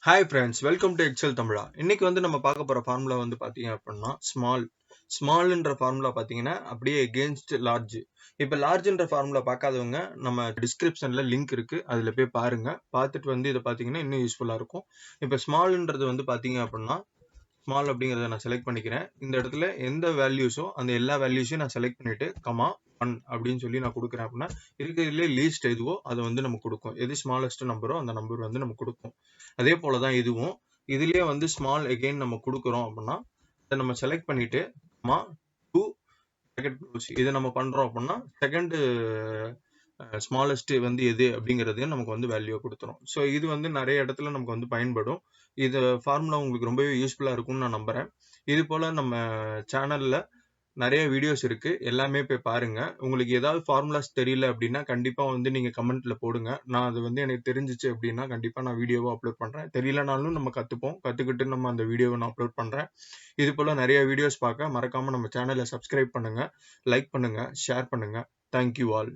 Hi friends, welcome to Excel தமிழா. இன்னைக்கு நம்ம பார்க்க போற ஃபார்முலா பார்த்தீங்க அப்படின்னா ஸ்மால்ன்ற ஃபார்முலா பார்த்தீங்கன்னா அப்படியே எகெயின்ஸ்ட் லார்ஜ். இப்போ லார்ஜ்ன்ற ஃபார்முலா பார்க்காதவங்க நம்ம டிஸ்கிரிப்ஷன்ல லிங்க் இருக்கு, அதுல போய் பாருங்க. பார்த்துட்டு இதை பார்த்தீங்கன்னா இன்னும் யூஸ்ஃபுல்லா இருக்கும். இப்போ ஸ்மால்ன்றது பார்த்தீங்க அப்படின்னா ஸ்மால் அப்படிங்கிறத நான் செலக்ட் பண்ணிக்கிறேன். இந்த இடத்துல எந்த வேல்யூஸோ அந்த எல்லா வேல்யூஸையும் நான் செலக்ட் பண்ணிட்டு கமா 1 அப்படின்னு சொல்லி நான் கொடுக்குறேன் அப்படின்னா இருக்கிறதுலே லீஸ்ட் எதுவோ அதை நம்ம கொடுக்கும். எது ஸ்மாலஸ்ட் நம்பரோ அந்த நம்பர் நம்ம கொடுக்கும். அதே போலதான் இதுவும் இதுலயே ஸ்மால் எகெயின் நம்ம கொடுக்குறோம் அப்படின்னா இதை நம்ம செலக்ட் பண்ணிட்டு கமா 2 bracket close இதை நம்ம பண்றோம் அப்படின்னா செகண்ட் ஸ்மாலஸ்ட் எது அப்படிங்கிறதையும் நமக்கு வேல்யூ கொடுத்துரும். ஸோ இது நிறைய இடத்துல நமக்கு பயன்படும். இது ஃபார்முலா உங்களுக்கு ரொம்பவே யூஸ்ஃபுல்லா இருக்கும்னு நான் நம்புறேன். இது போல நம்ம சேனல்ல நிறைய வீடியோஸ் இருக்கு, எல்லாமே போய் பாருங்க. உங்களுக்கு ஏதாவது ஃபார்முலாஸ் தெரியல அப்படின்னா கண்டிப்பா நீங்க கமெண்ட்ல போடுங்க. நான் அது எனக்கு தெரிஞ்சிச்சு அப்படின்னா கண்டிப்பா நான் வீடியோவை அப்லோட் பண்றேன். தெரியலனாலும் நம்ம கத்துக்கிட்டு நம்ம அந்த வீடியோவை நான் அப்லோட் பண்றேன். இது போல நிறைய வீடியோஸ் பார்க்க மறக்காம நம்ம சேனலை சப்ஸ்கிரைப் பண்ணுங்க, லைக் பண்ணுங்க, ஷேர் பண்ணுங்க. Thank you all.